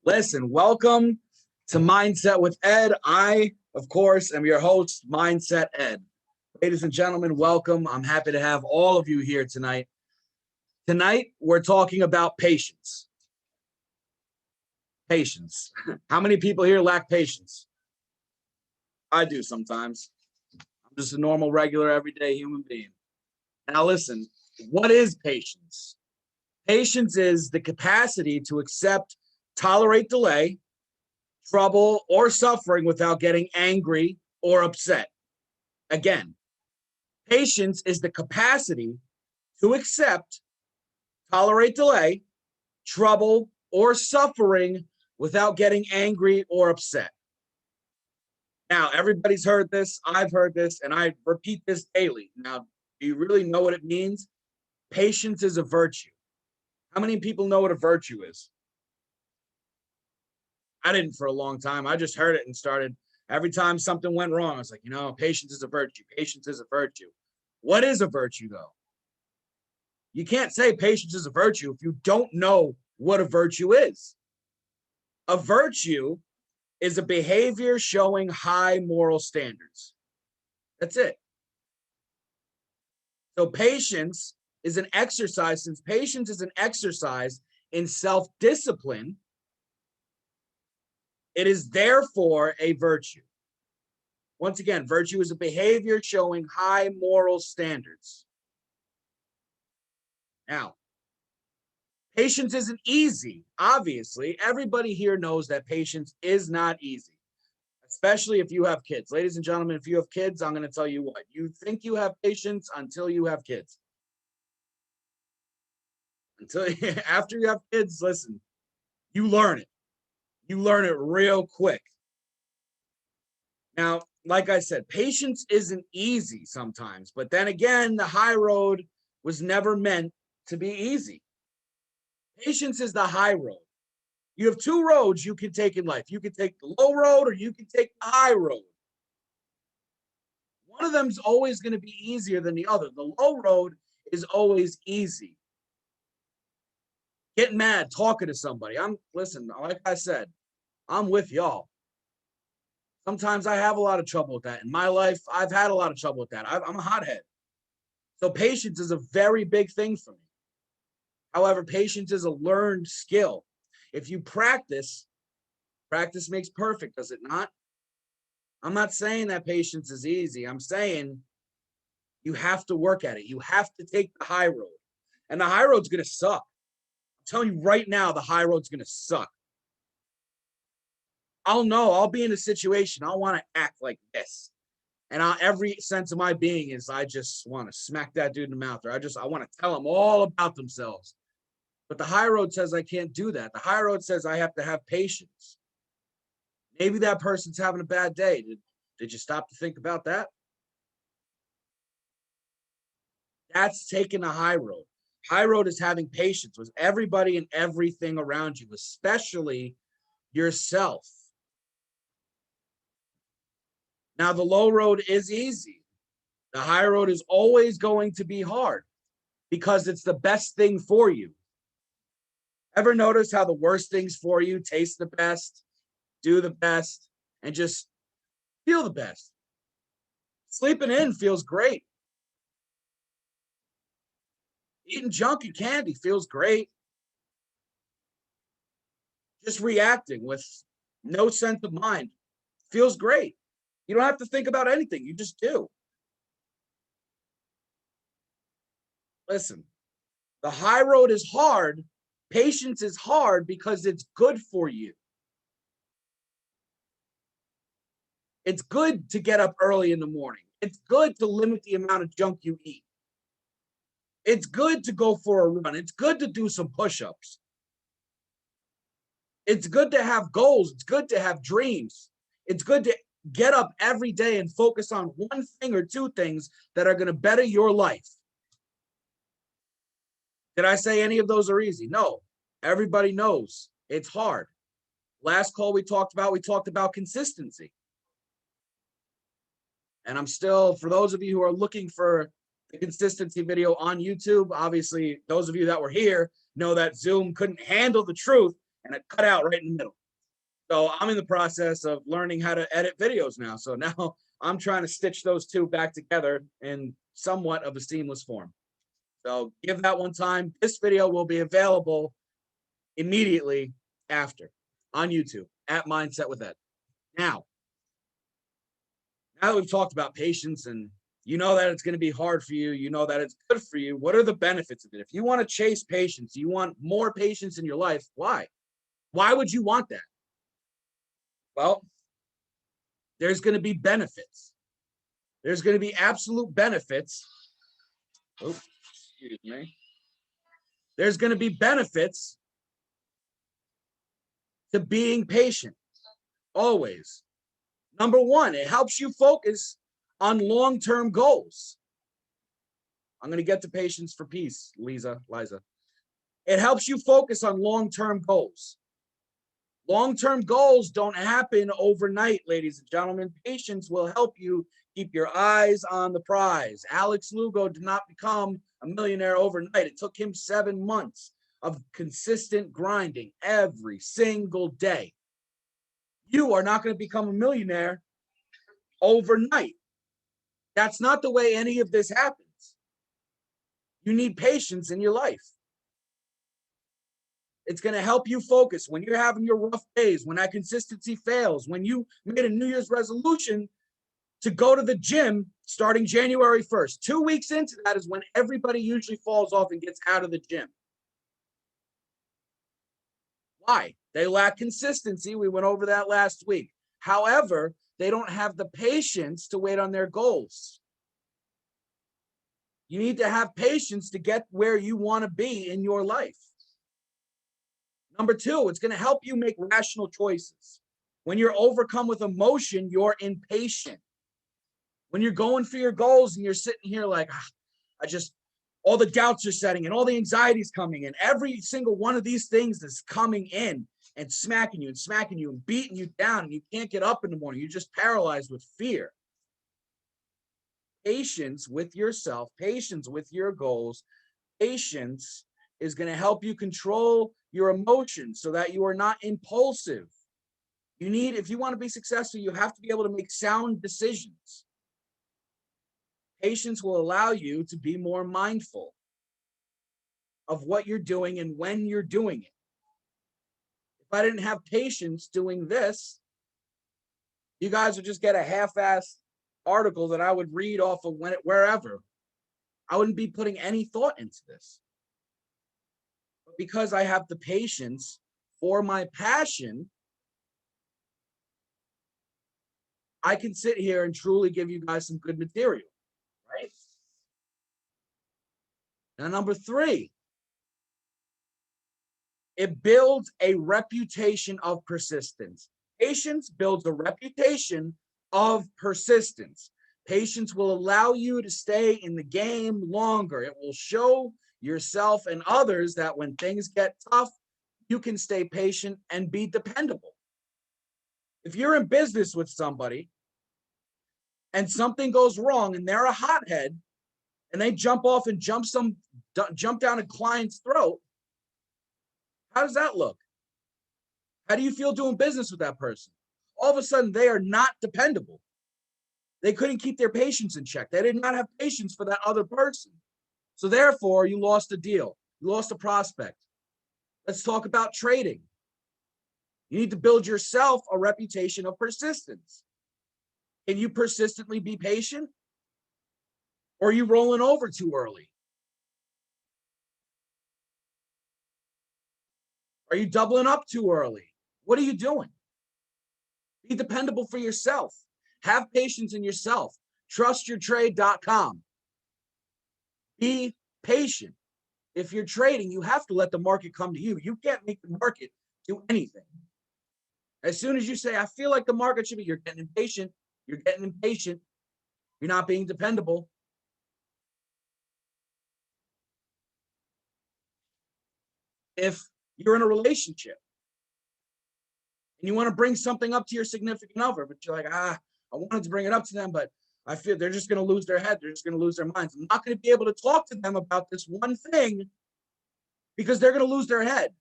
Listen, welcome to Mindset with Ed. I, of course, am your host, Mindset Ed. Ladies and gentlemen, welcome. I'm happy to have all of you here tonight. Tonight, we're talking about patience. Patience. How many people here lack patience? I do sometimes. I'm just a normal, regular, everyday human being. Now, listen, what is patience? Patience is the capacity to accept, tolerate delay, trouble, or suffering without getting angry or upset. Again, patience is the capacity to accept, tolerate delay, trouble, or suffering without getting angry or upset. Now, everybody's heard this, I've heard this, and I repeat this daily. Now, do you really know what it means? Patience is a virtue. How many people know what a virtue is? I didn't for a long time. I just heard it and started. Every time something went wrong, I was like, patience is a virtue. Patience is a virtue. What is a virtue, though? You can't say patience is a virtue if you don't know what a virtue is. A virtue is a behavior showing high moral standards. That's it. So patience is an exercise. Since patience is an exercise in self-discipline, it is therefore a virtue. Once again, virtue is a behavior showing high moral standards. Now, patience isn't easy. Obviously, everybody here knows that patience is not easy, especially if you have kids. Ladies and gentlemen, if you have kids, I'm going to tell you what. You think you have patience until you have kids. After you have kids, listen, you learn it. You learn it real quick. Now, like I said, patience isn't easy sometimes, but then again, the high road was never meant to be easy. Patience is the high road. You have two roads you can take in life. You can take the low road or you can take the high road. One of them is always going to be easier than the other. The low road is always easy. Getting mad, talking to somebody. Listen, like I said, I'm with y'all. Sometimes I have a lot of trouble with that. In my life, I've had a lot of trouble with that. I'm a hothead. So patience is a very big thing for me. However, patience is a learned skill. If you practice makes perfect, does it not? I'm not saying that patience is easy. I'm saying you have to work at it. You have to take the high road. And the high road's going to suck. I'm telling you right now, the high road's going to suck. I'll be in a situation. I'll want to act like this. And every sense of my being is I just want to smack that dude in the mouth. Or I want to tell them all about themselves. But the high road says I can't do that. The high road says I have to have patience. Maybe that person's having a bad day. Did you stop to think about that? That's taking the high road. High road is having patience with everybody and everything around you, especially yourself. Now, the low road is easy. The high road is always going to be hard because it's the best thing for you. Ever notice how the worst things for you taste the best, do the best, and just feel the best? Sleeping in feels great. Eating junky candy feels great. Just reacting with no sense of mind feels great. You don't have to think about anything. You just do. Listen, the high road is hard. Patience is hard because it's good for you. It's good to get up early in the morning. It's good to limit the amount of junk you eat. It's good to go for a run. It's good to do some push-ups. It's good to have goals. It's good to have dreams. It's good to get up every day and focus on one thing or two things that are going to better your life. Did I say any of those are easy? No. Everybody knows it's hard. Last call we talked about consistency. And I'm still, for those of you who are looking for the consistency video on YouTube, obviously, those of you that were here know that Zoom couldn't handle the truth and it cut out right in the middle. So I'm in the process of learning how to edit videos now. So now I'm trying to stitch those two back together in somewhat of a seamless form. So give that one time. This video will be available immediately after on YouTube at Mindset with Ed. Now that we've talked about patience and you know that it's going to be hard for you, you know that it's good for you, what are the benefits of it? If you want to chase patience, you want more patience in your life, why? Why would you want that? Well, there's going to be benefits. There's going to be absolute benefits. Oh, excuse me. There's going to be benefits to being patient, always. Number one, it helps you focus on long-term goals. I'm going to get to patience for peace, Liza. It helps you focus on long-term goals. Long-term goals don't happen overnight, ladies and gentlemen. Patience will help you keep your eyes on the prize. Alex Lugo did not become a millionaire overnight. It took him 7 months of consistent grinding every single day. You are not going to become a millionaire overnight. That's not the way any of this happens. You need patience in your life. It's going to help you focus when you're having your rough days, when that consistency fails, when you made a New Year's resolution to go to the gym starting January 1st. 2 weeks into that is when everybody usually falls off and gets out of the gym. Why? They lack consistency. We went over that last week. However, they don't have the patience to wait on their goals. You need to have patience to get where you want to be in your life. Number two, it's going to help you make rational choices. When you're overcome with emotion, you're impatient. When you're going for your goals and you're sitting here like, all the doubts are setting and all the anxiety's coming in. Every single one of these things is coming in and smacking you and beating you down, and you can't get up in the morning. You're just paralyzed with fear. Patience with yourself, patience with your goals, patience is going to help you control your emotions so that you are not impulsive. If you want to be successful, you have to be able to make sound decisions. Patience will allow you to be more mindful of what you're doing and when you're doing it. If I didn't have patience doing this, you guys would just get a half-assed article that I would read off of wherever. I wouldn't be putting any thought into this. But because I have the patience for my passion, I can sit here and truly give you guys some good material, right? Now, number three, it builds a reputation of persistence. Patience builds a reputation of persistence. Patience will allow you to stay in the game longer. It will show yourself and others that when things get tough, you can stay patient and be dependable. If you're in business with somebody and something goes wrong and they're a hothead and they jump off and jump down a client's throat, how does that look? How do you feel doing business with that person? All of a sudden, they are not dependable. They couldn't keep their patience in check. They did not have patience for that other person. So therefore, you lost a deal. You lost a prospect. Let's talk about trading. You need to build yourself a reputation of persistence. Can you persistently be patient? Or are you rolling over too early? Are you doubling up too early? What are you doing? Be dependable for yourself. Have patience in yourself. Trustyourtrade.com. Be patient. If you're trading, you have to let the market come to you. You can't make the market do anything. As soon as you say, I feel like the market should be, you're getting impatient. You're getting impatient. You're not being dependable. If you're in a relationship and you want to bring something up to your significant other, but you're like, I wanted to bring it up to them, but I feel they're just going to lose their head. They're just going to lose their minds. I'm not going to be able to talk to them about this one thing because they're going to lose their head.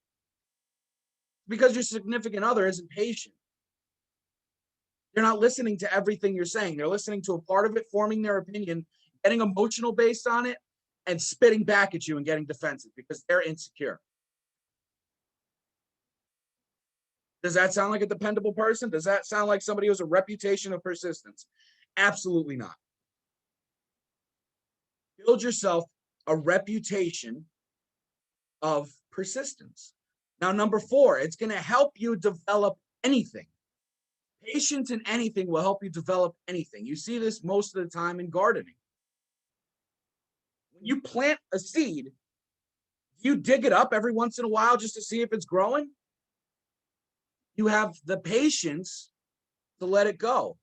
Because your significant other isn't patient. They're not listening to everything you're saying. They're listening to a part of it, forming their opinion, getting emotional based on it, and spitting back at you and getting defensive because they're insecure. Does that sound like a dependable person? Does that sound like somebody who has a reputation of persistence? Absolutely not. Build yourself a reputation of persistence. Now, number 4, it's going to help you develop anything. Patience in anything will help you develop anything. You see this most of the time in gardening. When you plant a seed, you dig it up every once in a while just to see if it's growing. You have the patience to let it go.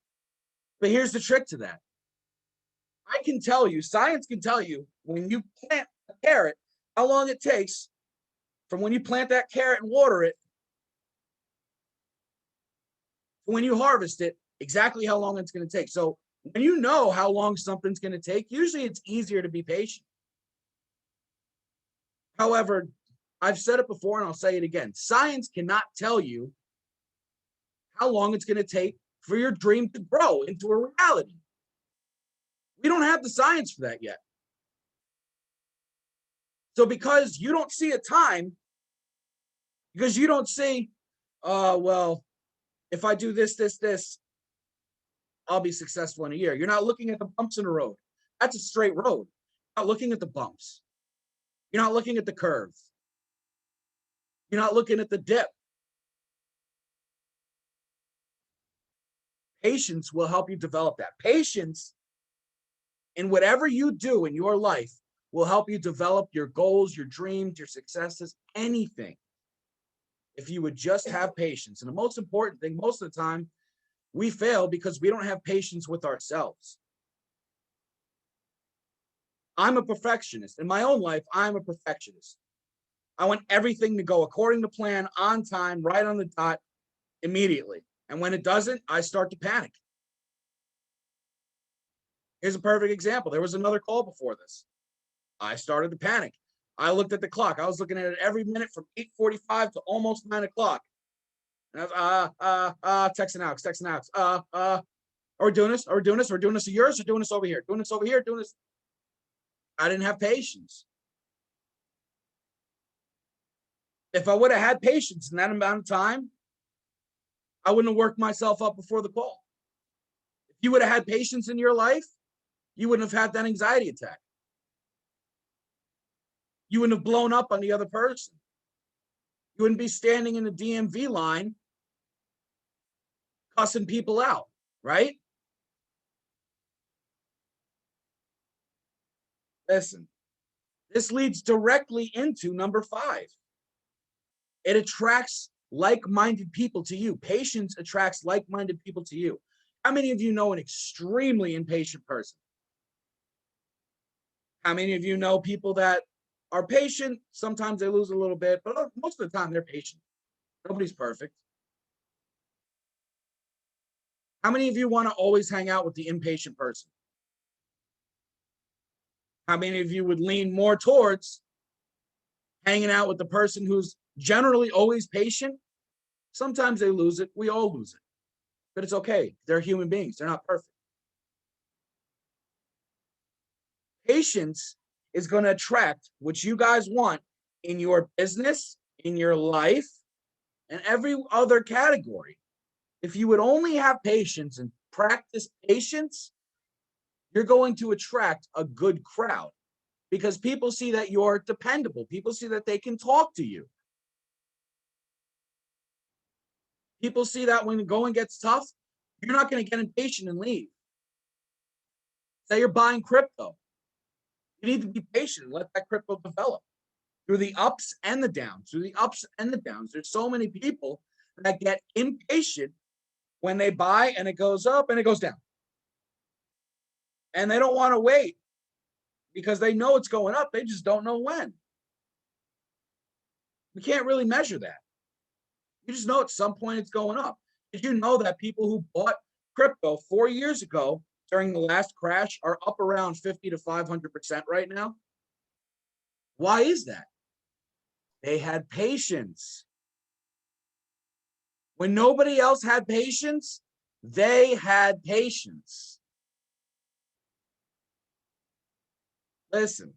But here's the trick to that. I can tell you, science can tell you, when you plant a carrot, how long it takes from when you plant that carrot and water it to when you harvest it, exactly how long it's going to take. So when you know how long something's going to take, usually it's easier to be patient. However, I've said it before and I'll say it again. Science cannot tell you how long it's going to take for your dream to grow into a reality. We don't have the science for that yet. So because you don't see a time, because you don't see, well, if I do this, I'll be successful in a year. You're not looking at the bumps in the road. That's a straight road. You're not looking at the bumps. You're not looking at the curve. You're not looking at the dip. Patience will help you develop that. Patience in whatever you do in your life will help you develop your goals, your dreams, your successes, anything. If you would just have patience. And the most important thing, most of the time, we fail because we don't have patience with ourselves. I'm a perfectionist. In my own life, I'm a perfectionist. I want everything to go according to plan, on time, right on the dot, immediately. And when it doesn't, I start to panic. Here's a perfect example. There was another call before this. I started to panic. I looked at the clock. I was looking at it every minute from 8:45 to almost 9 o'clock. And I was, texting Alex. Are we doing this? Are we doing this? We're doing this of yours or doing this over here? Doing this over here, doing this. I didn't have patience. If I would have had patience in that amount of time, I wouldn't have worked myself up before the call. If you would have had patience in your life, you wouldn't have had that anxiety attack. You wouldn't have blown up on the other person. You wouldn't be standing in the DMV line cussing people out, right? Listen, this leads directly into number 5. It attracts like-minded people to you. Patience attracts like-minded people to you. How many of you know an extremely impatient person? How many of you know people that are patient? Sometimes they lose a little bit, but most of the time they're patient. Nobody's perfect. How many of you want to always hang out with the impatient person? How many of you would lean more towards hanging out with the person who's generally always patient? Sometimes they lose it. We all lose it. But it's okay. They're human beings. They're not perfect. Patience is going to attract what you guys want in your business, in your life, and every other category. If you would only have patience and practice patience, you're going to attract a good crowd because people see that you're dependable. People see that they can talk to you. People see that when the going gets tough, you're not going to get impatient and leave. Say you're buying crypto. You need to be patient and let that crypto develop through the ups and the downs, There's so many people that get impatient when they buy and it goes up and it goes down. And they don't want to wait because they know it's going up. They just don't know when. We can't really measure that. You just know at some point it's going up. Did you know that people who bought crypto 4 years ago during the last crash are up around 50 to 500% right now? Why is that? They had patience. When nobody else had patience, they had patience. Listen.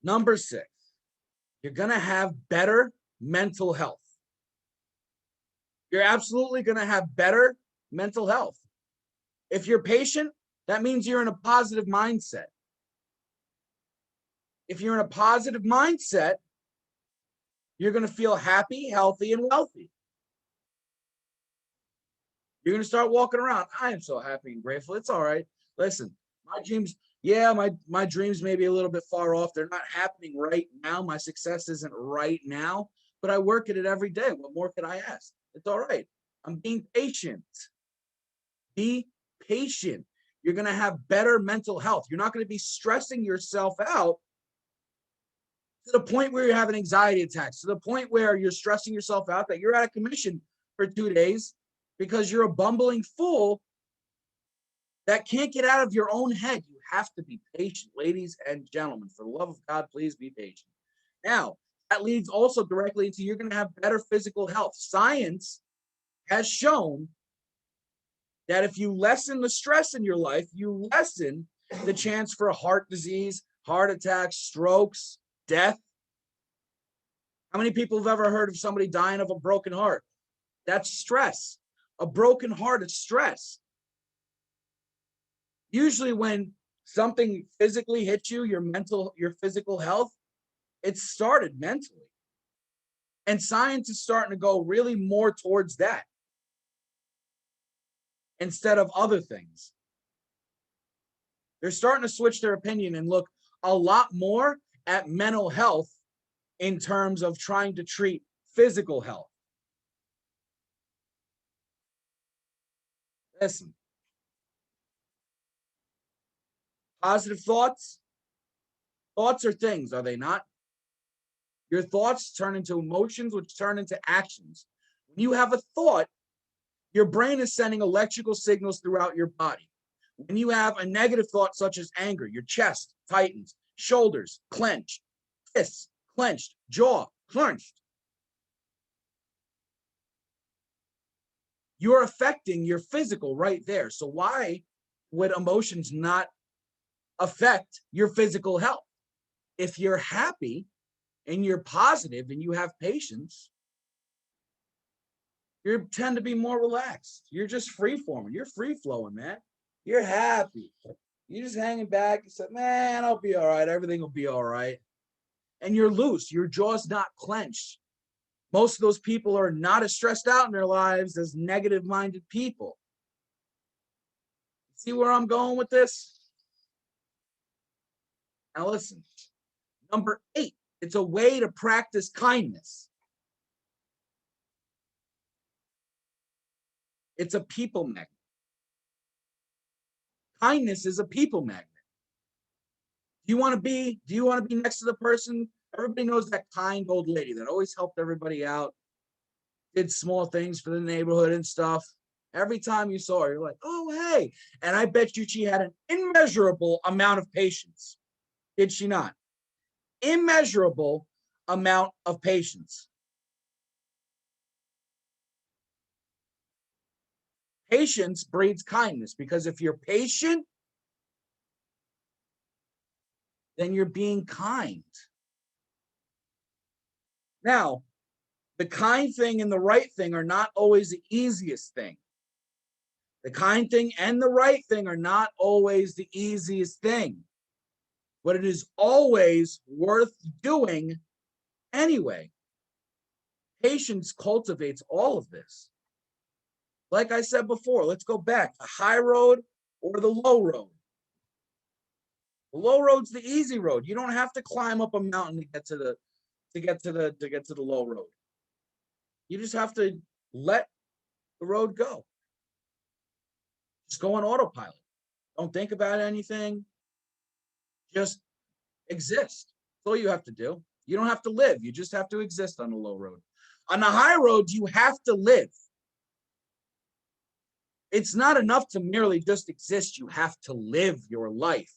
Number 6, you're going to have better mental health. You're absolutely going to have better mental health. If you're patient, that means you're in a positive mindset. If you're in a positive mindset, you're going to feel happy, healthy, and wealthy. You're going to start walking around. I am so happy and grateful. It's all right. Listen, my dreams, my dreams may be a little bit far off. They're not happening right now. My success isn't right now, but I work at it every day. What more could I ask? It's all right. I'm being patient. Be patient. You're going to have better mental health. You're not going to be stressing yourself out to the point where you're having anxiety attacks, to the point where you're stressing yourself out that you're out of commission for 2 days because you're a bumbling fool that can't get out of your own head. You have to be patient, ladies and gentlemen. For the love of God, please be patient. Now, that leads also directly into you're going to have better physical health. Science has shown that if you lessen the stress in your life, you lessen the chance for heart disease, heart attacks, strokes, death. How many people have ever heard of somebody dying of a broken heart? That's stress. A broken heart is stress. Usually when something physically hits you, your physical health, it started mentally. And science is starting to go really more towards that instead of other things. They're starting to switch their opinion and look a lot more at mental health in terms of trying to treat physical health. Listen, positive thoughts are things, are they not? Your thoughts turn into emotions, which turn into actions. When you have a thought, your brain is sending electrical signals throughout your body. When you have a negative thought, such as anger, your chest tightens, shoulders clenched, fists clenched, jaw clenched. You're affecting your physical right there. So why would emotions not affect your physical health? If you're happy and you're positive and you have patience, you tend to be more relaxed. You're just free forming. You're free flowing, man. You're happy. You're just hanging back. You said, man, I'll be all right. Everything will be all right. And you're loose. Your jaw's not clenched. Most of those people are not as stressed out in their lives as negative-minded people. See where I'm going with this? Now listen, number 8, it's a way to practice kindness. It's a people magnet. Kindness is a people magnet. Do you want to be next to the person? Everybody knows that kind old lady that always helped everybody out, did small things for the neighborhood and stuff. Every time you saw her, you're like, oh, hey. And I bet you she had an immeasurable amount of patience. Did she not? Immeasurable amount of patience. Patience breeds kindness, because if you're patient, then you're being kind. Now, the kind thing and the right thing are not always the easiest thing. The kind thing and the right thing are not always the easiest thing, but it is always worth doing anyway. Patience cultivates all of this. Like I said before, let's go back. The high road or the low road. The low road's the easy road. You don't have to climb up a mountain to get to the low road. You just have to let the road go. Just go on autopilot. Don't think about anything. Just exist. That's all you have to do. You don't have to live. You just have to exist on the low road. On the high road, you have to live. It's not enough to merely just exist. You have to live your life.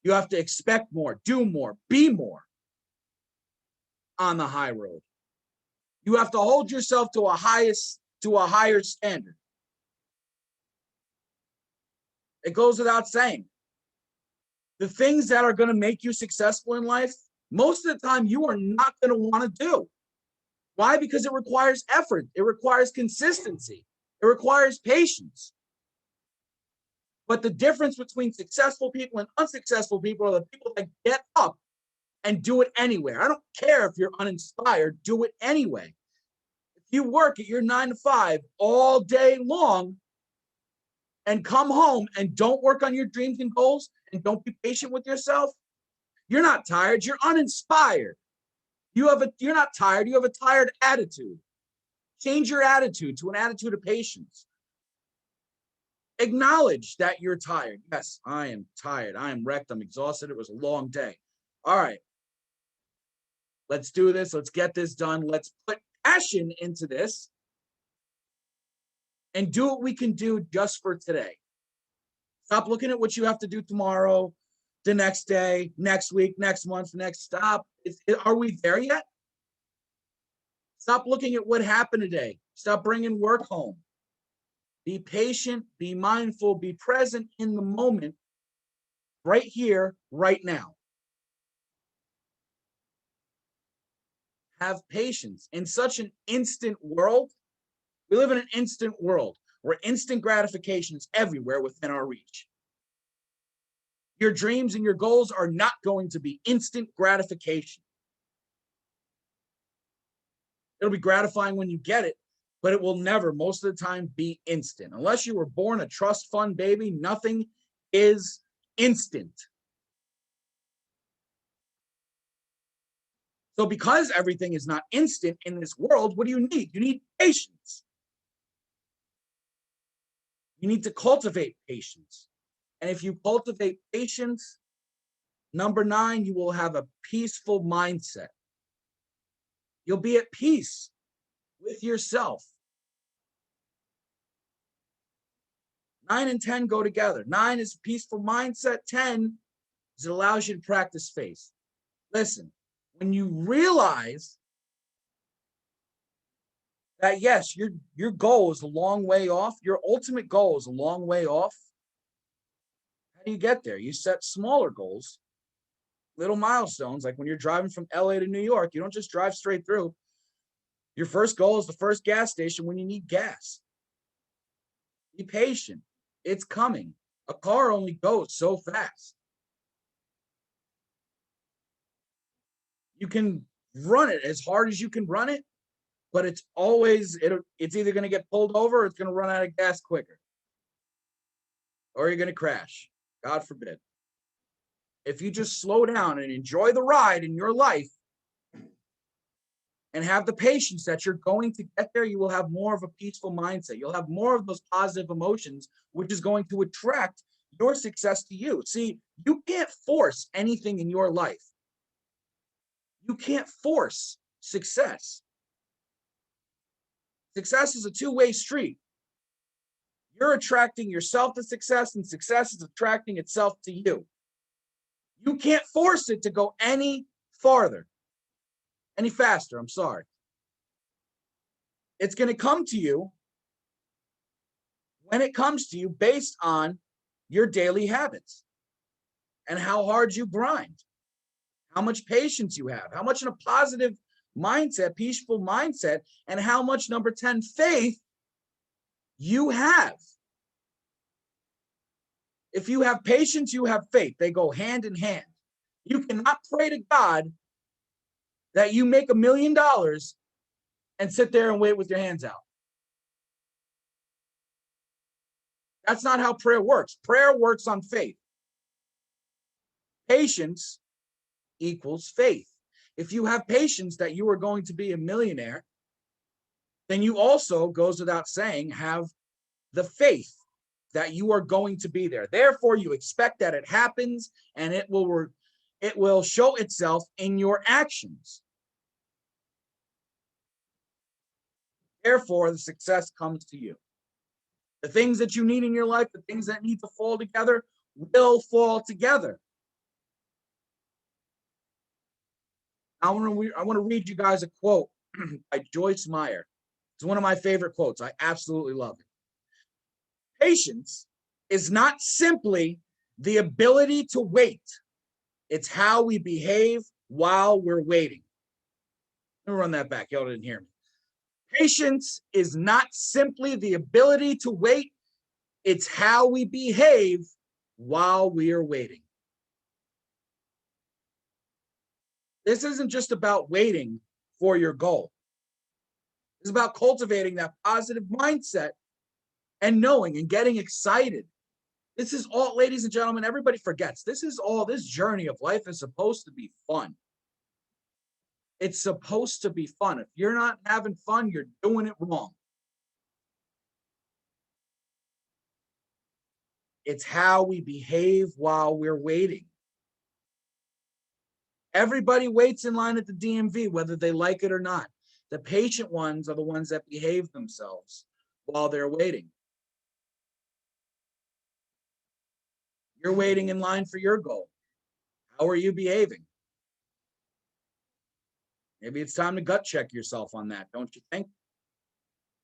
You have to expect more, do more, be more. on the high road. You have to hold yourself to a higher standard. It goes without saying. The things that are going to make you successful in life, most of the time you are not going to want to do. Why? Because it requires effort. It requires consistency. It requires patience. But the difference between successful people and unsuccessful people are the people that get up and do it anyway. I don't care if you're uninspired, do it anyway. If you work at your 9 to 5 all day long and come home and don't work on your dreams and goals and don't be patient with yourself, you're not tired, you're uninspired. You're not tired, you have a tired attitude. Change your attitude to an attitude of patience. Acknowledge that you're tired. Yes, I am tired. I am wrecked. I'm exhausted. It was a long day. All right. Let's do this. Let's get this done. Let's put passion into this and do what we can do just for today. Stop looking at what you have to do tomorrow, the next day, next week, next month, next stop. Are we there yet? Stop looking at what happened today. Stop bringing work home. Be patient, be mindful, be present in the moment, right here, right now. Have patience. In such an instant world, we live in an instant world where instant gratification is everywhere within our reach. Your dreams and your goals are not going to be instant gratification. It'll be gratifying when you get it, but it will never, most of the time, be instant. Unless you were born a trust fund baby, nothing is instant. So because everything is not instant in this world, what do you need? You need patience. You need to cultivate patience. And if you cultivate patience, number 9, you will have a peaceful mindset. You'll be at peace with yourself. 9 and 10 go together. 9 is a peaceful mindset. 10 is it allows you to practice faith. Listen, when you realize that, yes, your goal is a long way off, your ultimate goal is a long way off, how do you get there? You set smaller goals, little milestones, like when you're driving from LA to New York, you don't just drive straight through. Your first goal is the first gas station when you need gas. Be patient. It's coming. A car only goes so fast. You can run it as hard as you can run it, but it's either going to get pulled over or it's going to run out of gas quicker. Or you're going to crash. God forbid. If you just slow down and enjoy the ride in your life and have the patience that you're going to get there, you will have more of a peaceful mindset. You'll have more of those positive emotions, which is going to attract your success to you. See, you can't force anything in your life. You can't force success. Success is a two-way street. You're attracting yourself to success, and success is attracting itself to you. You can't force it to go any farther, any faster. I'm sorry. It's going to come to you when it comes to you based on your daily habits and how hard you grind, how much patience you have, how much in a positive mindset, peaceful mindset, and how much, number 10, faith you have. If you have patience, you have faith. They go hand in hand. You cannot pray to God that you make $1 million and sit there and wait with your hands out. That's not how prayer works. Prayer works on faith. Patience equals faith. If you have patience that you are going to be a millionaire, then you also, goes without saying, have the faith that you are going to be there. Therefore, you expect that it happens, and it will show itself in your actions. Therefore, the success comes to you. The things that you need in your life, the things that need to fall together, will fall together. I want to read you guys a quote by Joyce Meyer. It's one of my favorite quotes. I absolutely love it. Patience is not simply the ability to wait. It's how we behave while we're waiting. Let me run that back. Y'all didn't hear me. Patience is not simply the ability to wait. It's how we behave while we are waiting. This isn't just about waiting for your goal. It's about cultivating that positive mindset and knowing and getting excited. This is all, ladies and gentlemen, everybody forgets. This journey of life is supposed to be fun. It's supposed to be fun. If you're not having fun, you're doing it wrong. It's how we behave while we're waiting. Everybody waits in line at the DMV, whether they like it or not. The patient ones are the ones that behave themselves while they're waiting. You're waiting in line for your goal. How are you behaving? Maybe it's time to gut check yourself on that, don't you think?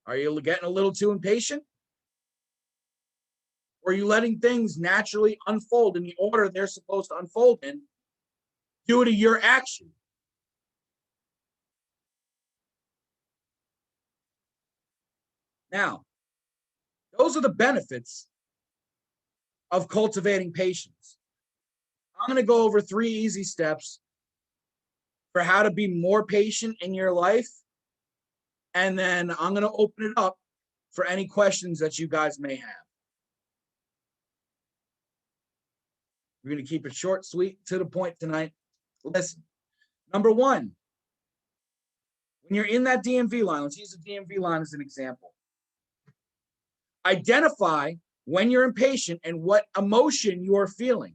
Are you getting a little too impatient? Or are you letting things naturally unfold in the order they're supposed to unfold in due to your action? Now, those are the benefits of cultivating patience. I'm going to go over 3 easy steps for how to be more patient in your life. And then I'm going to open it up for any questions that you guys may have. We're going to keep it short, sweet, to the point tonight. Listen, number 1, when you're in that DMV line, let's use the DMV line as an example. Identify when you're impatient and what emotion you're feeling.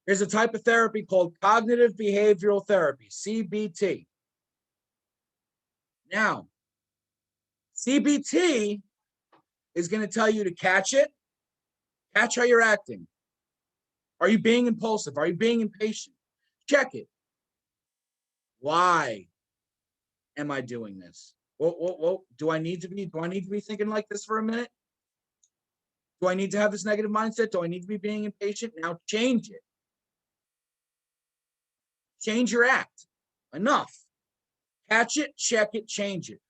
There's a type of therapy called cognitive behavioral therapy, CBT. Now, CBT is going to tell you to catch it, catch how you're acting. Are you being impulsive? Are you being impatient? Check it. Why am I doing this? Whoa. Do I need to be thinking like this for a minute? Do I need to have this negative mindset? Do I need to be being impatient? Now change it. Change your act. Enough. Catch it, check it, change it.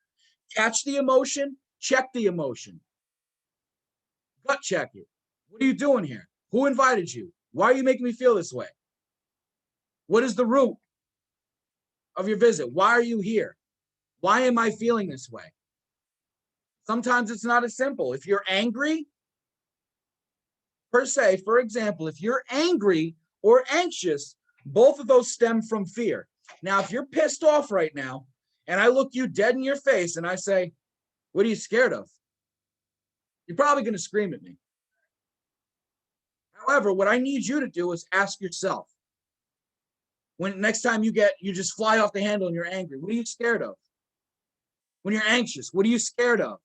Catch the emotion, check the emotion. Gut check it. What are you doing here? Who invited you? Why are you making me feel this way? What is the root of your visit? Why are you here? Why am I feeling this way? Sometimes it's not as simple. If you're angry, per se, for example, if you're angry or anxious, both of those stem from fear. Now, if you're pissed off right now, and I look you dead in your face and I say, what are you scared of? You're probably going to scream at me. However, what I need you to do is ask yourself, when next time you just fly off the handle and you're angry, what are you scared of? When you're anxious, what are you scared of?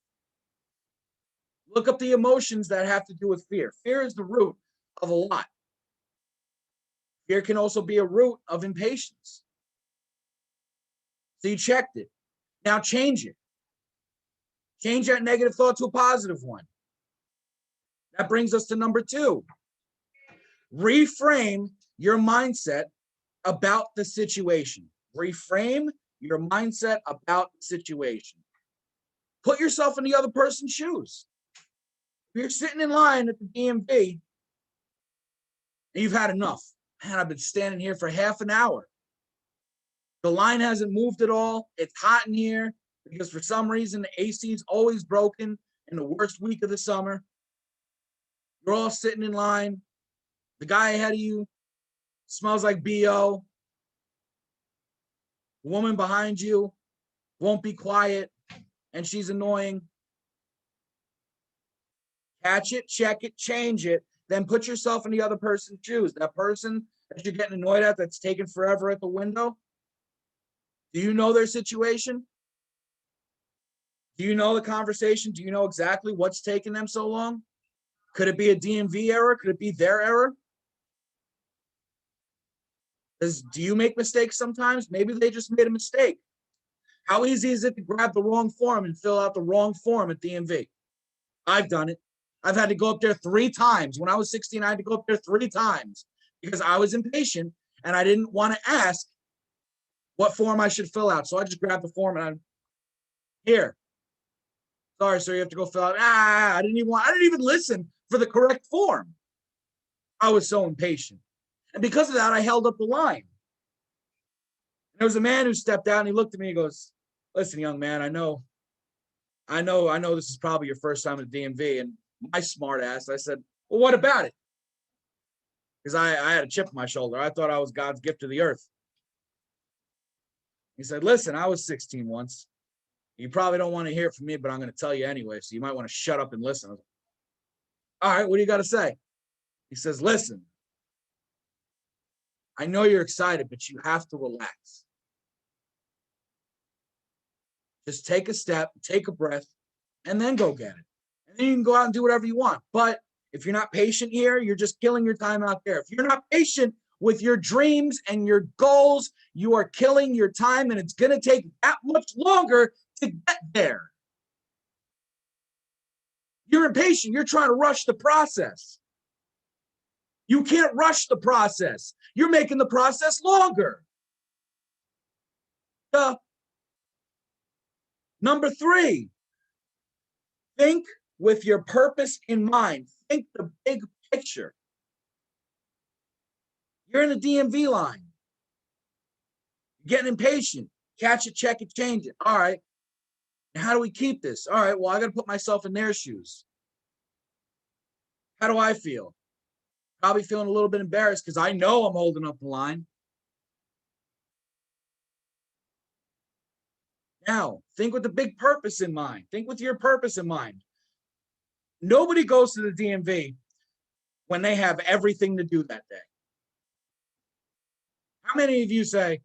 Look up the emotions that have to do with fear. Fear is the root of a lot. Fear can also be a root of impatience. So you checked it. Now change it. Change that negative thought to a positive one. That brings us to number 2. Reframe your mindset about the situation. Reframe your mindset about the situation. Put yourself in the other person's shoes. If you're sitting in line at the DMV and you've had enough, man, I've been standing here for half an hour. The line hasn't moved at all. It's hot in here because for some reason the AC is always broken in the worst week of the summer. You're all sitting in line. The guy ahead of you smells like BO. The woman behind you won't be quiet and she's annoying. Catch it, check it, change it, then put yourself in the other person's shoes. That person that you're getting annoyed at that's taking forever at the window, do you know their situation? Do you know the conversation? Do you know exactly what's taking them so long? Could it be a DMV error? Could it be their error? Because do you make mistakes sometimes? Maybe they just made a mistake. How easy is it to grab the wrong form and fill out the wrong form at DMV? I've done it. I've had to go up there 3 times. When I was 16, I had to go up there 3 times because I was impatient and I didn't want to ask what form I should fill out. So I just grabbed the form and I'm here. Sorry, sir, you have to go fill out. I didn't even listen for the correct form. I was so impatient. And because of that, I held up the line. And there was a man who stepped out and he looked at me and he goes, listen, young man, I know this is probably your first time at the DMV. And my smart ass, I said, well, what about it? Because I had a chip on my shoulder. I thought I was God's gift to the earth. He said, listen, I was 16 once. You probably don't want to hear it from me, but I'm going to tell you anyway. So you might want to shut up and listen. I was like, all right, what do you got to say? He says, listen, I know you're excited, but you have to relax. Just take a step, take a breath, and then go get it. And then you can go out and do whatever you want. But if you're not patient here, you're just killing your time out there. If you're not patient with your dreams and your goals, you are killing your time, and it's going to take that much longer to get there. You're impatient. You're trying to rush the process. You can't rush the process. You're making the process longer. Number 3, think with your purpose in mind. Think the big picture. You're in the DMV line. You're getting impatient. Catch it, check it, change it. All right. Now, how do we keep this? All right, well, I got to put myself in their shoes. How do I feel? Probably feeling a little bit embarrassed because I know I'm holding up the line. Now, think with the big purpose in mind. Think with your purpose in mind. Nobody goes to the DMV when they have everything to do that day. How many of you say,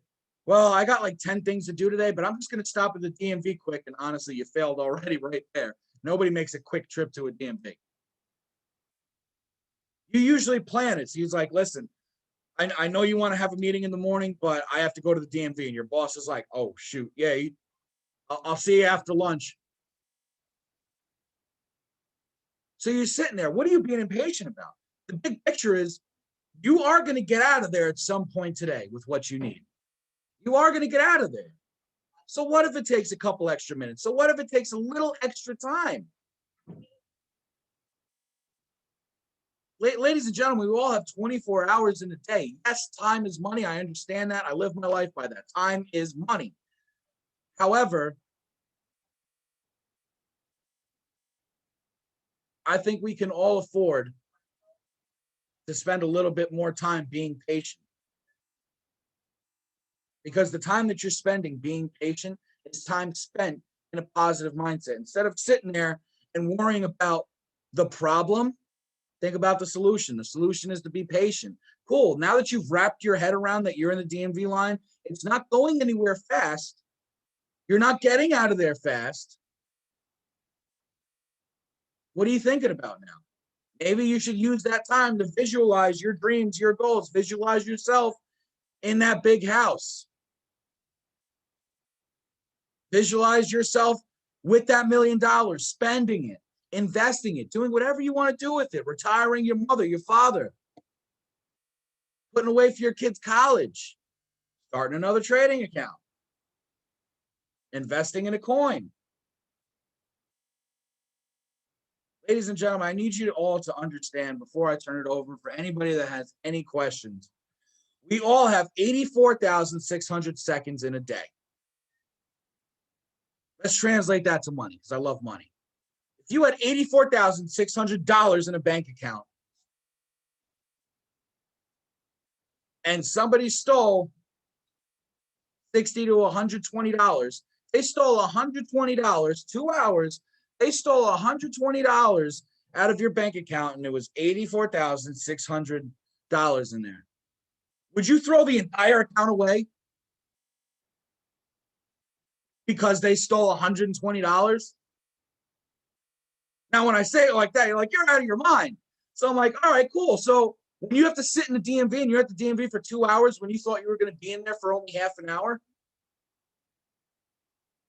well, I got like 10 things to do today, but I'm just going to stop at the DMV quick. And honestly, you failed already right there. Nobody makes a quick trip to a DMV. You usually plan it. So he's like, listen, I know you want to have a meeting in the morning, but I have to go to the DMV. And your boss is like, oh, shoot. Yeah, I'll see you after lunch. So you're sitting there. What are you being impatient about? The big picture is you are going to get out of there at some point today with what you need. You are going to get out of there. So what if it takes a couple extra minutes? So what if it takes a little extra time? Ladies and gentlemen, we all have 24 hours in a day. Yes, time is money. I understand that. I live my life by that. Time is money. However, I think we can all afford to spend a little bit more time being patient. Because the time that you're spending being patient is time spent in a positive mindset. Instead of sitting there and worrying about the problem, think about the solution. The solution is to be patient. Cool. Now that you've wrapped your head around that you're in the DMV line, it's not going anywhere fast. You're not getting out of there fast. What are you thinking about now? Maybe you should use that time to visualize your dreams, your goals, visualize yourself in that big house. Visualize yourself with that $1 million, spending it, investing it, doing whatever you want to do with it, retiring your mother, your father, putting away for your kids' college, starting another trading account, investing in a coin. Ladies and gentlemen, I need you all to understand before I turn it over for anybody that has any questions. We all have 84,600 seconds in a day. Let's translate that to money because I love money. If you had $84,600 in a bank account and somebody stole $60 to $120, they stole $120, 2 hours, they stole $120 out of your bank account and it was $84,600 in there. Would you throw the entire account away because they stole $120? Now, when I say it like that, you're like, you're out of your mind. So I'm like, all right, cool. So When you have to sit in the DMV and you're at the DMV for 2 hours when you thought you were going to be in there for only half an hour,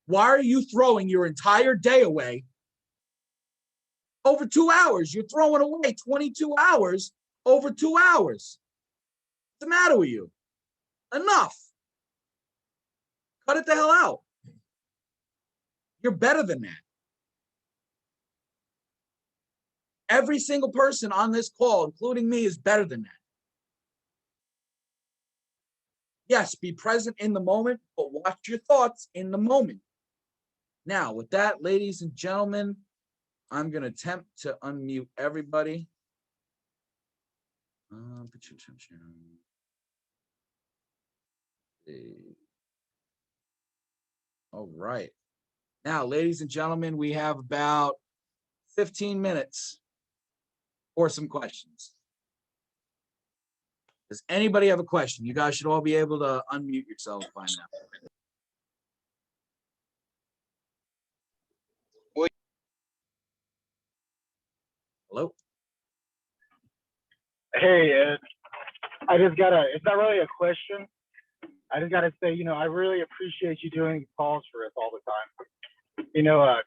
why are you throwing your entire day away over 2 hours? You're throwing away 22 hours over 2 hours. What's the matter with you? Enough. Cut it the hell out. You're better than that. Every single person on this call, including me, is better than that. Yes, be present in the moment, but watch your thoughts in the moment. Now, with that, ladies and gentlemen, I'm going to attempt to unmute everybody. Put your attention. All right. Now, ladies and gentlemen, we have about 15 minutes for some questions. Does anybody have a question? You guys should all be able to unmute yourselves by now. Hello? Hey, Ed. It's not really a question. I just gotta say, I really appreciate you doing calls for us all the time.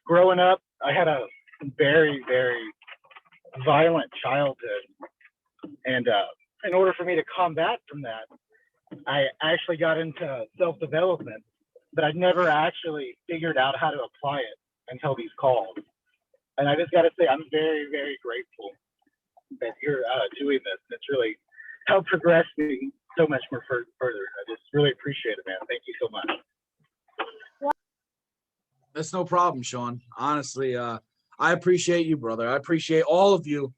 Growing up, I had a very, very violent childhood. And in order for me to combat from that, I actually got into self-development, but I never actually figured out how to apply it until these calls. And I just gotta say, I'm very, very grateful that you're doing this. It's really helped progress me so much more further. I just really appreciate it, man. Thank you so much. That's no problem, Sean. Honestly, I appreciate you, brother. I appreciate all of you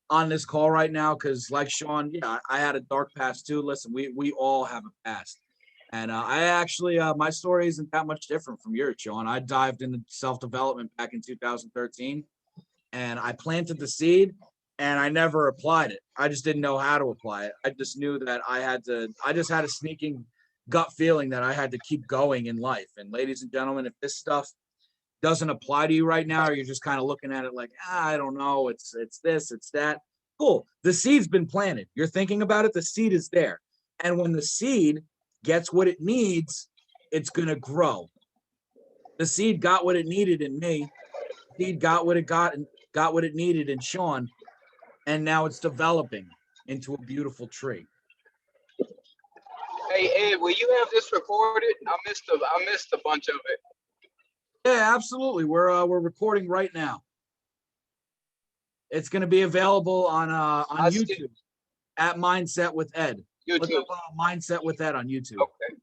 on this call right now, because like Sean, yeah, I had a dark past too. Listen, we all have a past. And I actually, my story isn't that much different from yours, Sean. I dived into self-development back in 2013, and I planted the seed, and I never applied it. I just didn't know how to apply it. I just knew that I just had a sneaking gut feeling that I had to keep going in life. And ladies and gentlemen, if this stuff doesn't apply to you right now, or you're just kind of looking at it like, I don't know, it's this, it's that, cool. The seed's been planted. You're thinking about it, the seed is there. And when the seed gets what it needs, it's going to grow. The seed got what it needed in me. The seed got what it got what it needed in Sean. And now it's developing into a beautiful tree. Hey Ed, will you have this recorded? I missed a bunch of it. Yeah, absolutely. We're recording right now. It's going to be available on YouTube at Mindset with Ed. YouTube. Look up Mindset with Ed on YouTube. Okay.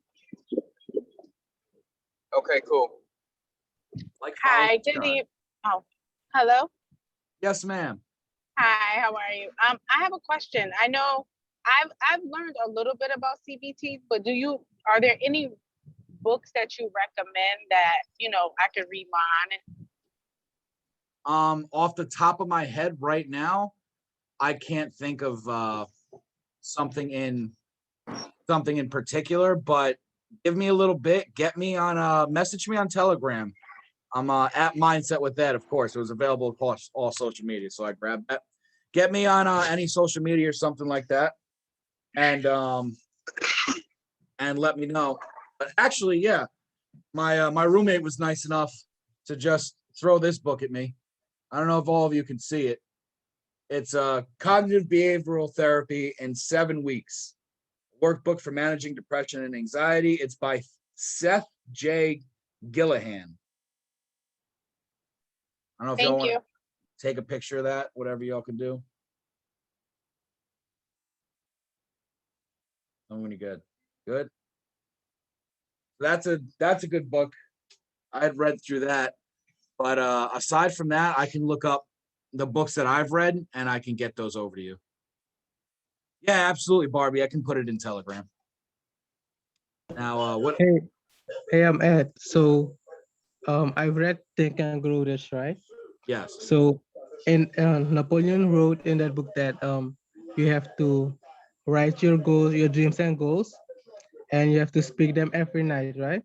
Okay, cool. Hi, good evening. Oh, hello. Yes, ma'am. Hi, how are you? I have a question. I know I've learned a little bit about CBT, but are there any books that you recommend that I could read on it? Off the top of my head right now, I can't think of something in particular, but give me a little bit. Get me on message me on Telegram. I'm at Mindset with Ed, of course. It was available across all social media, so I grabbed that. Get me on any social media or something like that, and let me know. But actually, yeah, my roommate was nice enough to just throw this book at me. I don't know if all of you can see it. It's a cognitive behavioral therapy in 7 weeks. Workbook for managing depression and anxiety. It's by Seth J. Gillihan. I don't know if y'all want to take a picture of that, whatever y'all can do. Oh, when you're good. Good. That's a good book. I had read through that. But aside from that, I can look up the books that I've read and I can get those over to you. Yeah, absolutely, Barbie. I can put it in Telegram. Now, what? Hey, I'm Ed. So, I've read Think and Grow Rich, right? Yes. So, in Napoleon wrote in that book that you have to write your goals, your dreams and goals, and you have to speak them every night, right?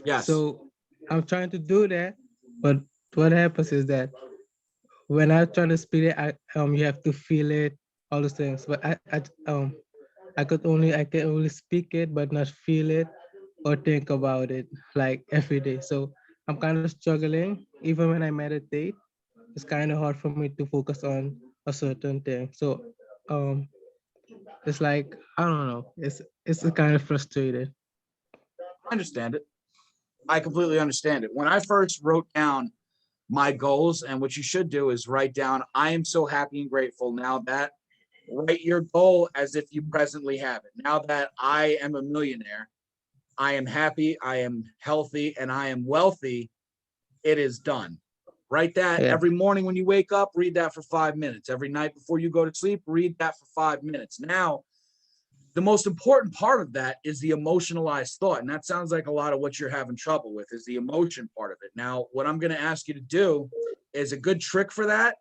Yes. So, I'm trying to do that, but what happens is that when I try to speak it, you have to feel it, all those things. But I can only speak it, but not feel it or think about it like every day. So I'm kind of struggling. Even when I meditate, it's kind of hard for me to focus on a certain thing. So um, it's like I don't know. It's kind of frustrated. I understand it. I completely understand it. When I first wrote down my goals, and what you should do is write down, I am so happy and grateful now that, write your goal as if you presently have it. Now that I am a millionaire, I am happy, I am healthy, and I am wealthy. It is done. Write that Yeah. every morning when you wake up, read that for 5 minutes. Every night before you go to sleep, read that for 5 minutes. Now, the most important part of that is the emotionalized thought. And that sounds like a lot of what you're having trouble with is the emotion part of it. Now, what I'm going to ask you to do is a good trick for that.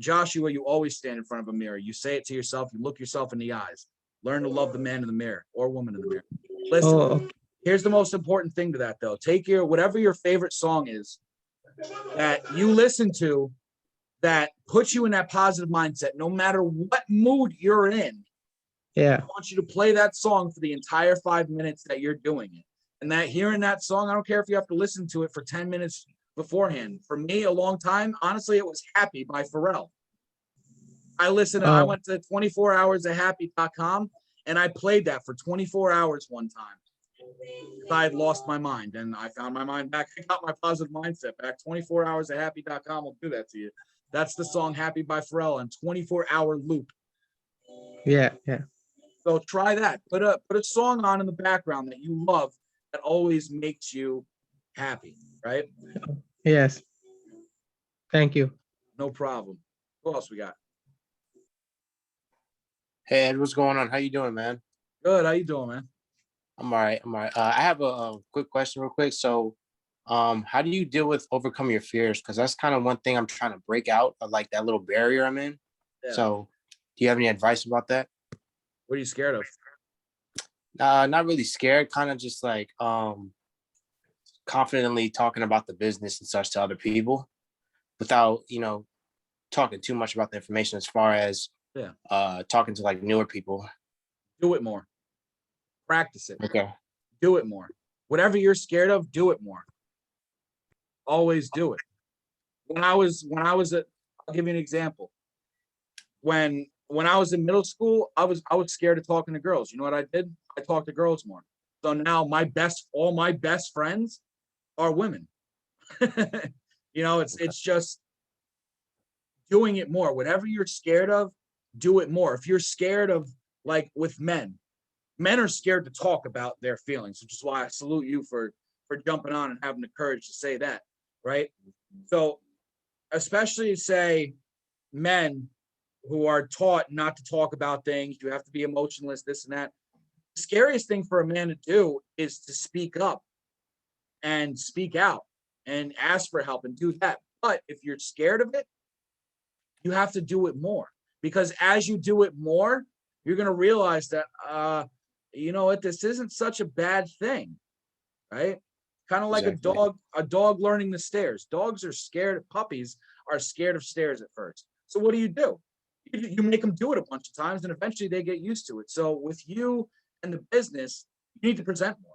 Joshua, you always stand in front of a mirror. You say it to yourself. You look yourself in the eyes. Learn to love the man in the mirror or woman in the mirror. Listen, Oh, okay. here's the most important thing to that, though. Take whatever your favorite song is that you listen to that puts you in that positive mindset, no matter what mood you're in. Yeah. I want you to play that song for the entire 5 minutes that you're doing it. And that hearing that song, I don't care if you have to listen to it for 10 minutes beforehand. For me, a long time, honestly, it was Happy by Pharrell. I Oh, went to 24hoursofhappy.com and I played that for 24 hours one time. I had lost my mind and I found my mind back. I got my positive mindset back. 24hoursofhappy.com will do that to you. That's the song Happy by Pharrell on 24-hour loop. yeah, yeah. So try that. Put a song on in the background that you love that always makes you happy, right? Yes. Thank you. No problem. Who else we got? Hey Ed, what's going on? How you doing, man? Good. How you doing, man? I'm all right. I'm all right. I have a quick question, real quick. So, how do you deal with overcoming your fears? Because that's kind of one thing I'm trying to break out of, like that little barrier I'm in. Yeah. So, do you have any advice about that? What are you scared of? Not really scared. Kind of just like confidently talking about the business and such to other people, without talking too much about the information as far as Yeah. talking to like newer people. Do it more. Practice it. Okay. Do it more. Whatever you're scared of, do it more. Always do it. I'll give you an example. When I was in middle school, I was scared of talking to girls. You know what I did? I talked to girls more. So now all my best friends are women. It's just doing it more. Whatever you're scared of, do it more. If you're scared of, like with men are scared to talk about their feelings, which is why I salute you for jumping on and having the courage to say that, right? So especially say men who are taught not to talk about things, you have to be emotionless, this and that. The scariest thing for a man to do is to speak up and speak out and ask for help and do that. But if you're scared of it, you have to do it more, because as you do it more, you're going to realize that, you know what, this isn't such a bad thing, right? Kind of like Exactly. a dog learning the stairs. Dogs are scared. Puppies are scared of stairs at first. So what do? You make them do it a bunch of times and eventually they get used to it. So with you and the business, you need to present more.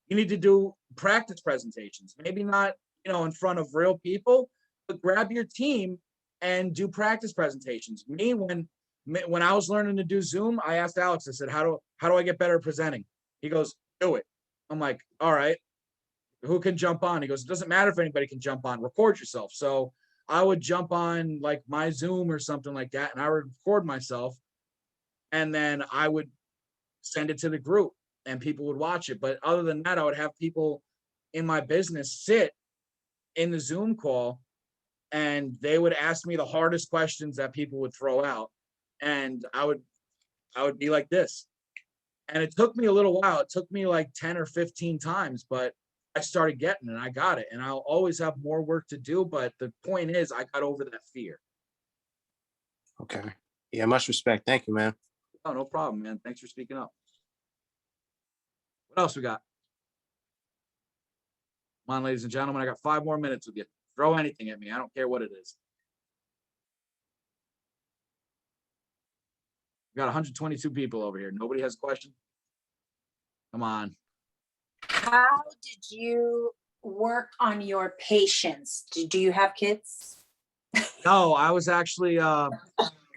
You need to do practice presentations, maybe not, in front of real people, but grab your team and do practice presentations. When I was learning to do Zoom, I asked Alex, I said, how do I get better at presenting? He goes, do it. I'm like, all right, who can jump on? He goes, it doesn't matter if anybody can jump on, record yourself. So I would jump on like my Zoom or something like that, and I would record myself, and then I would send it to the group and people would watch it. But other than that, I would have people in my business sit in the Zoom call and they would ask me the hardest questions that people would throw out. And I would be like this. And it took me a little while. It took me like 10 or 15 times, but I started getting it and I got it. And I'll always have more work to do. But the point is, I got over that fear. Okay. Yeah, much respect. Thank you, man. Oh, no problem, man. Thanks for speaking up. What else we got? Come on, ladies and gentlemen, I got 5 more minutes with you. Throw anything at me. I don't care what it is. We got 122 people over here. Nobody has a question? Come on. How did you work on your patience? Do you have kids? No, I was actually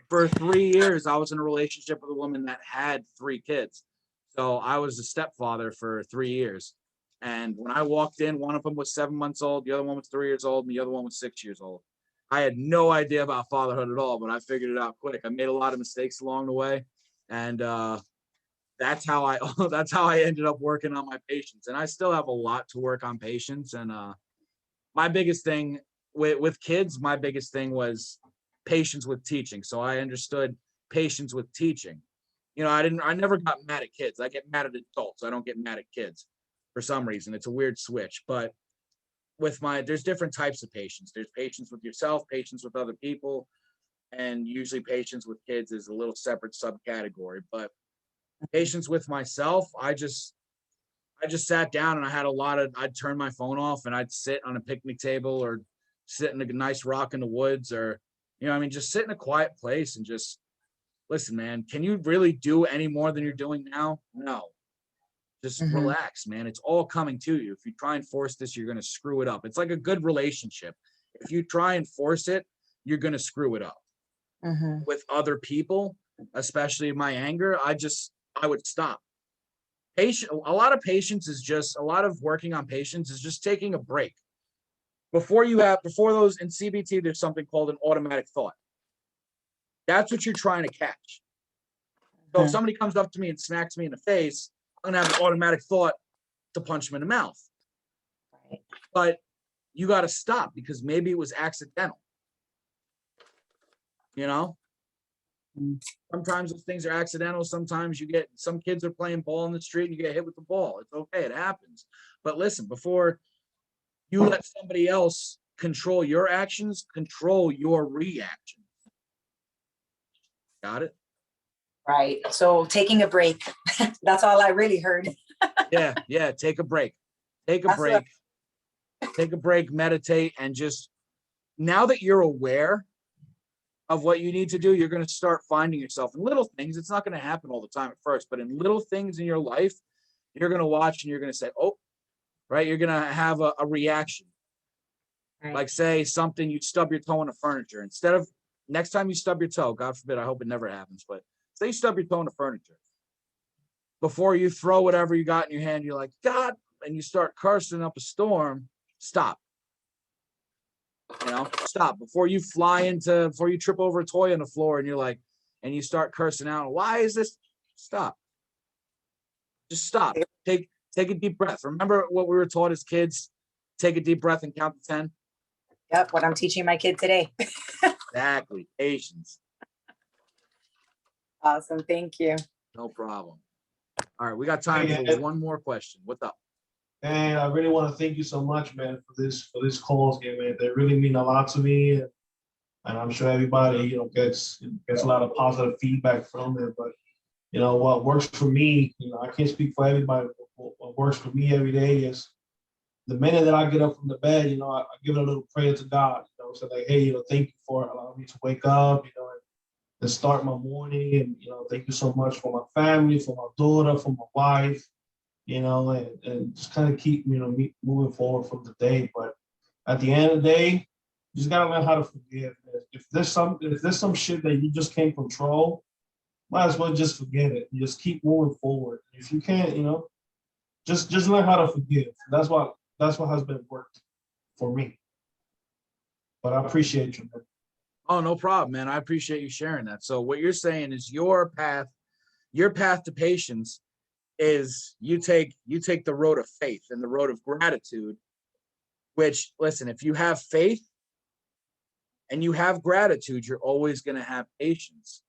for 3 years, I was in a relationship with a woman that had 3 kids. So I was a stepfather for 3 years. And when I walked in, one of them was 7 months old, the other one was 3 years old, and the other one was 6 years old. I had no idea about fatherhood at all, but I figured it out quick. I made a lot of mistakes along the way, and that's how I that's how I ended up working on my patience. And I still have a lot to work on patience. And my biggest thing with kids, my biggest thing was patience with teaching. So I understood patience with teaching. You know, I never got mad at kids. I get mad at adults. I don't get mad at kids for some reason. It's a weird switch. But there's different types of patience. There's patience with yourself, patience with other people, and usually patience with kids is a little separate subcategory. But patience with myself, I just sat down and I'd turn my phone off and I'd sit on a picnic table or sit in a nice rock in the woods, or, you know, I mean, just sit in a quiet place and just listen, man, can you really do any more than you're doing now? No. Just relax, man. It's all coming to you. If you try and force this, you're going to screw it up. It's like a good relationship. If you try and force it, you're going to screw it up. With other people, especially my anger, I would stop. A lot of working on patience is just taking a break. Before those in CBT, there's something called an automatic thought. That's what you're trying to catch. So if somebody comes up to me and smacks me in the face, I'm gonna have an automatic thought to punch them in the mouth. Right. But you got to stop because maybe it was accidental. You know, sometimes those things are accidental. Sometimes some kids are playing ball in the street and you get hit with the ball. It's okay, it happens. But listen, before you let somebody else control your actions, control your reaction. Got it? Right. So taking a break. That's all I really heard. Yeah. Take a break. Take a break, meditate, and just, now that you're aware of what you need to do, you're going to start finding yourself in little things. It's not going to happen all the time at first, but in little things in your life, you're going to watch and you're going to say, oh, right. You're going to have a reaction. Right. Like say something, you stub your toe in the furniture. Instead of next time you stub your toe, God forbid, I hope it never happens, but say you stub your toe in the furniture. Before you throw whatever you got in your hand, you're like, God, and you start cursing up a storm, stop. You know, stop. Before you trip over a toy on the floor and you're like, and you start cursing out, why is this? Stop. Just stop. Take a deep breath. Remember what we were taught as kids? Take a deep breath and count to 10. Yep, what I'm teaching my kid today. Exactly. Patience. Awesome. Thank you. No problem. All right, we got time for one more question. What's up? And I really want to thank you so much, man, for this calls here, man. They really mean a lot to me, and I'm sure everybody, gets a lot of positive feedback from it. But what works for me, I can't speak for everybody. What works for me every day is the minute that I get up from the bed, I give a little prayer to God. So like, hey, thank you for allowing me to wake up, and start my morning, and thank you so much for my family, for my daughter, for my wife, and just kind of keep me moving forward from the day. But at the end of the day, you just gotta learn how to forgive. If there's some shit that you just can't control, might as well just forget it. You just keep moving forward. If you can't, just learn how to forgive. That's what has been worked for me. But I appreciate you, man. Oh, no problem, man. I appreciate you sharing that. So what you're saying is your path to patience is you take the road of faith and the road of gratitude, which, listen, if you have faith and you have gratitude, you're always going to have patience.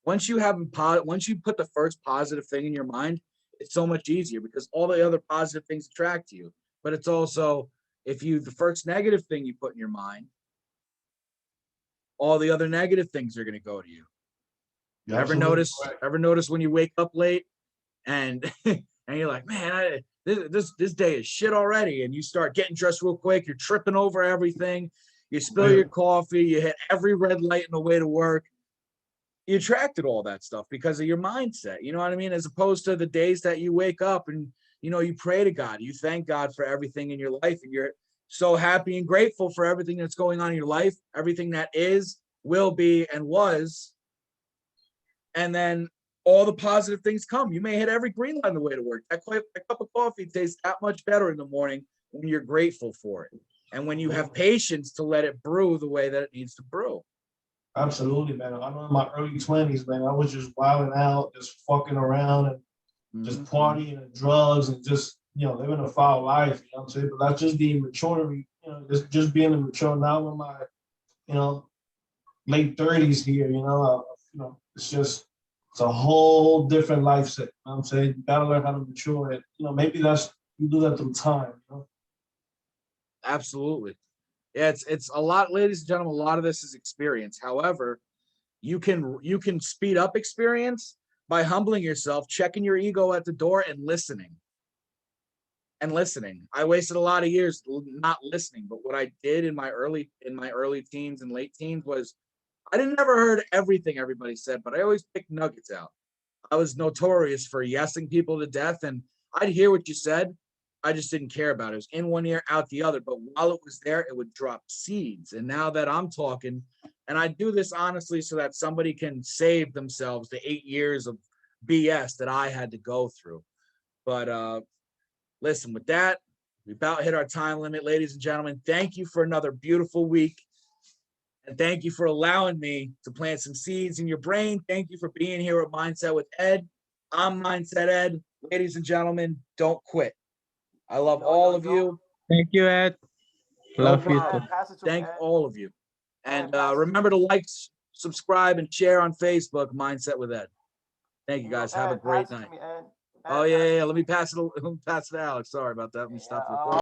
Once you put the first positive thing in your mind, it's so much easier because all the other positive things attract to you. But it's also, the first negative thing you put in your mind, all the other negative things are going to go to you. Ever notice when you wake up late and you're like, man, this day is shit already, and you start getting dressed real quick, you're tripping over everything, you spill your coffee, you hit every red light on the way to work. you attracted all that stuff because of your mindset. You know what I mean? As opposed to the days that you wake up and, you pray to God, you thank God for everything in your life, and you're so happy and grateful for everything that's going on in your life, everything that is, will be, and was. And then all the positive things come. You may hit every green light on the way to work. That cup of coffee tastes that much better in the morning when you're grateful for it. And when you have patience to let it brew the way that it needs to brew. Absolutely, man. I know in my early 20s, man, I was just wilding out, just fucking around and just partying and drugs and just, living a foul life, you know what I'm saying? But that's just the immaturity, just being immature now in my, late 30s here, it's a whole different life set. You know what I'm saying? You gotta learn how to mature it. Maybe you do that through time. Absolutely. Yeah, it's a lot, ladies and gentlemen, a lot of this is experience. However, you can speed up experience by humbling yourself, checking your ego at the door, and listening. I wasted a lot of years not listening, but what I did in my early teens and late teens was I didn't never heard everything everybody said, but I always picked nuggets out. I was notorious for yesing people to death, and I'd hear what you said. I just didn't care about it. It was in one ear, out the other. But while it was there, it would drop seeds. And now that I'm talking, and I do this honestly so that somebody can save themselves the 8 years of BS that I had to go through. But listen, with that, we about hit our time limit, ladies and gentlemen. Thank you for another beautiful week. And thank you for allowing me to plant some seeds in your brain. Thank you for being here at Mindset with Ed. I'm Mindset Ed. Ladies and gentlemen, don't quit. I love all of you. Thank you, Ed. Love you too. Thank all of you. And remember to like, subscribe, and share on Facebook, Mindset with Ed. Thank you, guys. Have a great night. Oh, yeah. Let me pass it to Alex. Sorry about that. Let me stop recording.